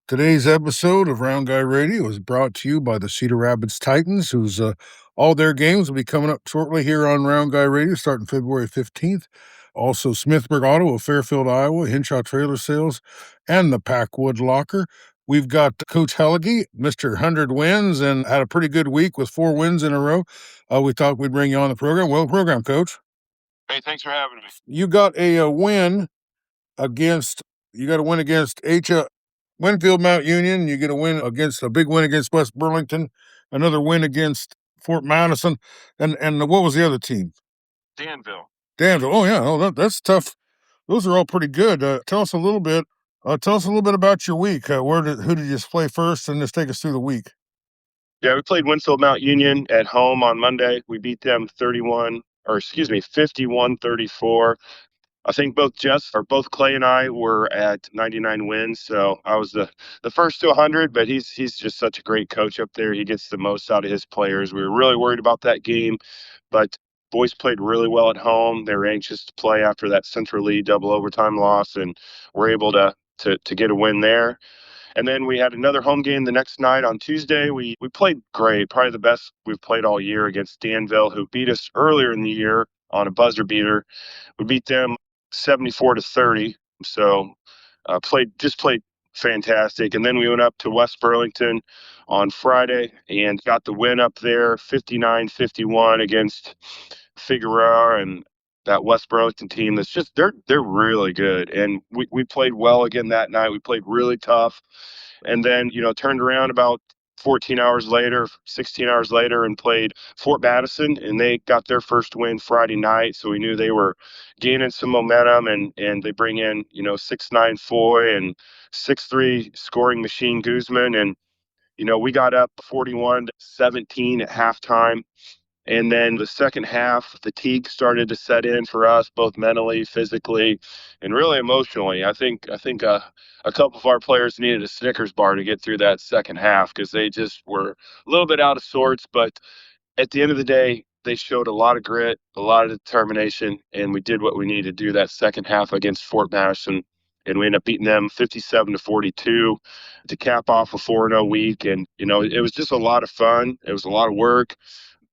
Today's episode of Round Guy Radio is brought to you by the Cedar Rapids Titans, whose all their games will be coming up shortly here on Round Guy Radio, starting February 15th. Also, Smithburg Auto of Fairfield, Iowa, Hinshaw Trailer Sales, and the Packwood Locker. We've got Coach Heliige, Mr. 100 wins, and had a pretty good week with 4 wins in a row. We thought we'd bring you on the program. Well, program, Coach. Hey, thanks for having me. You got a win against Winfield-Mount Union. You get a big win against West Burlington, another win against Fort Madison, and what was the other team? Danville. Danville. Oh yeah, that's tough. Those are all pretty good. Tell us a little bit. Tell us a little bit about your week. Who did you play first, and just take us through the week? Yeah, we played Winfield-Mount Union at home on Monday. We beat them 51-34. I think both Clay and I were at 99 wins. So I was the first to 100, but he's just such a great coach up there. He gets the most out of his players. We were really worried about that game, but boys played really well at home. They were anxious to play after that Central Lee double overtime loss, and we're able to get a win there. And then we had another home game the next night on Tuesday. We played great, probably the best we've played all year against Danville, who beat us earlier in the year on a buzzer beater. We beat them 74-30. So played fantastic. And then we went up to West Burlington on Friday and got the win up there, 59-51 against Figueroa and that West Burlington team. That's just they're really good. And we played well again that night. We played really tough. And then, turned around about 16 hours later, and played Fort Madison, and they got their first win Friday night. So we knew they were gaining some momentum, and they bring in, 6'9" Foy and 6'3" scoring machine Guzman. And, we got up 41-17 at halftime. And then the second half, fatigue started to set in for us, both mentally, physically, and really emotionally. I think a couple of our players needed a Snickers bar to get through that second half because they just were a little bit out of sorts. But at the end of the day, they showed a lot of grit, a lot of determination, and we did what we needed to do that second half against Fort Madison. And we ended up beating them 57-42 to cap off a 4-0 week. And, it was just a lot of fun. It was a lot of work,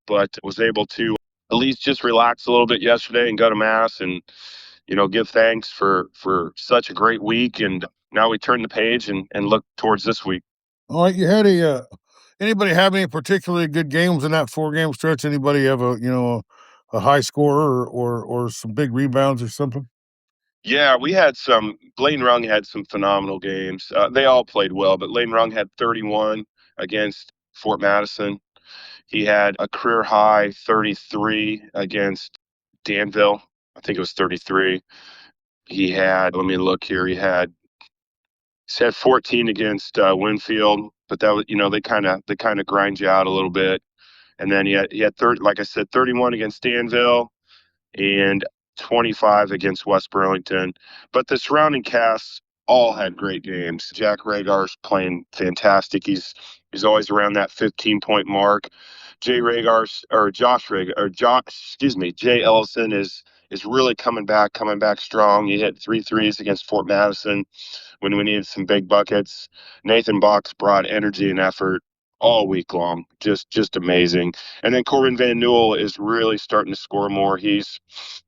but was able to at least just relax a little bit yesterday and go to Mass and, give thanks for such a great week. And now we turn the page and look towards this week. All right, you had anybody have any particularly good games in that 4-game stretch? Anybody have a high scorer or some big rebounds or something? Yeah, Blaine Rung had some phenomenal games. They all played well, but Blaine Rung had 31 against Fort Madison. He had a career high 33 against Danville. I think it was 33. He had, let me look here. He had 14 against Winfield, but that was, they kind of grind you out a little bit. And then he had 30, like I said, 31 against Danville and 25 against West Burlington. But the surrounding casts all had great games. Jack Ragar's playing fantastic. He's always around that 15-point mark. Jay Ellison is really coming back strong. He hit 3 threes against Fort Madison when we needed some big buckets. Nathan Box brought energy and effort all week long. Just amazing. And then Corbin Van Newell is really starting to score more. He's,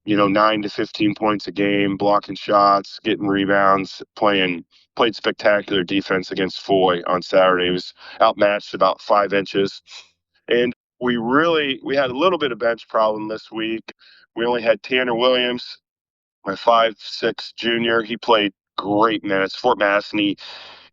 9 to 15 points a game, blocking shots, getting rebounds, played spectacular defense against Foy on Saturday. He was outmatched about 5 inches. And we had a little bit of bench problem this week. We only had Tanner Williams, my 5'6" junior. He played great minutes. Fort Madison, he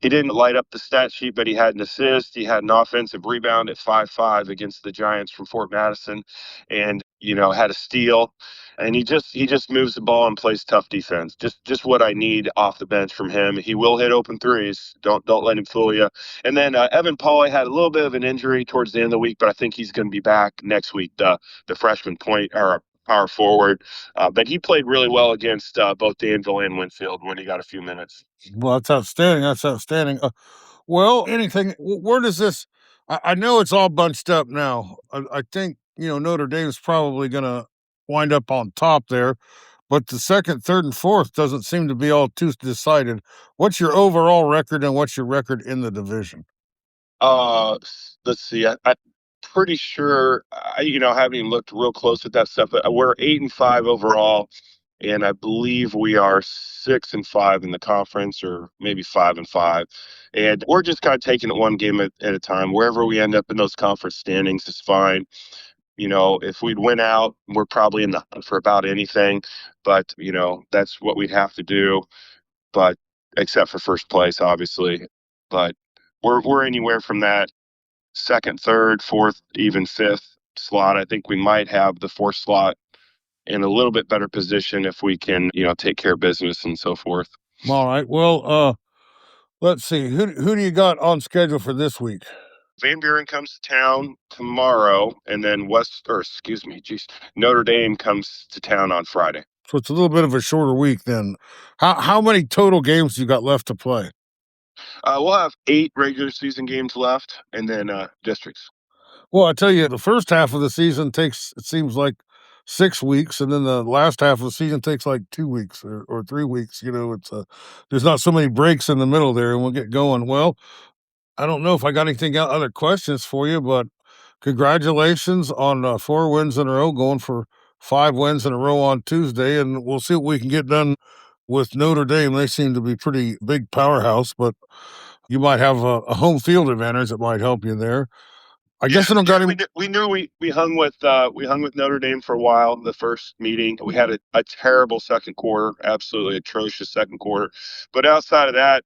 didn't light up the stat sheet, but he had an assist. He had an offensive rebound at 5'5" against the Giants from Fort Madison, and had a steal. And he just moves the ball and plays tough defense. Just what I need off the bench from him. He will hit open threes. Don't let him fool you. And then Evan Pauly had a little bit of an injury towards the end of the week, but I think he's going to be back next week. The freshman point or power forward, but he played really well against both Danville and Winfield when he got a few minutes. Well, that's outstanding. Where does this? I know it's all bunched up now. I think Notre Dame's probably going to wind up on top there, but the second, third, and fourth doesn't seem to be all too decided. What's your overall record, and what's your record in the division? Let's see. I'm pretty sure. I haven't even looked real close at that stuff, but we're 8-5 overall, and I believe we are 6-5 in the conference, or maybe 5-5. And we're just kind of taking it one game at a time. Wherever we end up in those conference standings is fine. If we'd win out, we're probably in the hunt for about anything, but that's what we'd have to do. But except for first place, obviously. But we're anywhere from that second, third, fourth, even fifth slot. I think we might have the fourth slot in a little bit better position if we can, take care of business and so forth. All right. Well, let's see. Who do you got on schedule for this week? Van Buren comes to town tomorrow, and then Notre Dame comes to town on Friday. So it's a little bit of a shorter week then. How many total games you got left to play? We'll have 8 regular season games left, and then districts. Well, I tell you, the first half of the season takes, it seems like, 6 weeks, and then the last half of the season takes like 2 weeks or 3 weeks. It's there's not so many breaks in the middle there, and we'll get going. Well, I don't know if I got anything other questions for you, but congratulations on 4 wins in a row, going for 5 wins in a row on Tuesday, and we'll see what we can get done with Notre Dame. They seem to be pretty big powerhouse, but you might have a home field advantage that might help you there. I guess I don't got him. We knew we hung with Notre Dame for a while. The first meeting, we had a terrible second quarter, absolutely atrocious second quarter. But outside of that,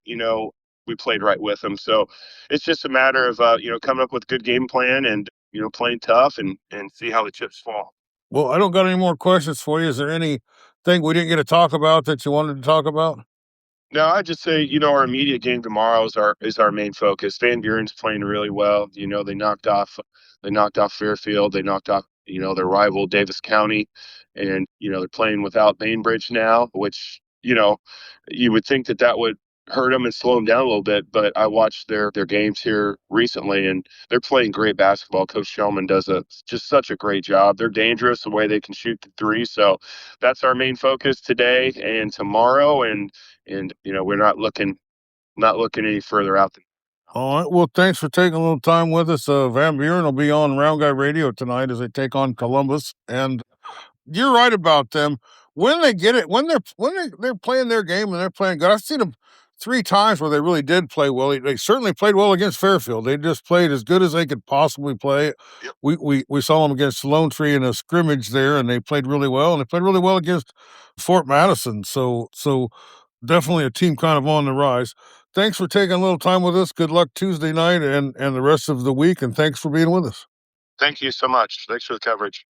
we played right with them. So it's just a matter of coming up with a good game plan and playing tough and see how the chips fall. Well, I don't got any more questions for you. Is there anything we didn't get to talk about that you wanted to talk about? No, I just say, our immediate game tomorrow is our main focus. Van Buren's playing really well. They knocked off Fairfield. They knocked off, their rival Davis County, and they're playing without Bainbridge now, which you would think that would hurt them and slow them down a little bit. But I watched their games here recently, and they're playing great basketball. Coach Shellman does just such a great job. They're dangerous the way they can shoot the three. So that's our main focus today and tomorrow, and we're not looking any further out than. All right. Well, thanks for taking a little time with us. Van Buren will be on Round Guy Radio tonight as they take on Columbus, and you're right about them. When they get it, when they're playing their game and they're playing good. I've seen them 3 times where they really did play well. They certainly played well against Fairfield. They just played as good as they could possibly play. Yep. We saw them against Lone Tree in a scrimmage there, and they played really well. And they played really well against Fort Madison. So definitely a team kind of on the rise. Thanks for taking a little time with us. Good luck Tuesday night and the rest of the week, and thanks for being with us. Thank you so much. Thanks for the coverage.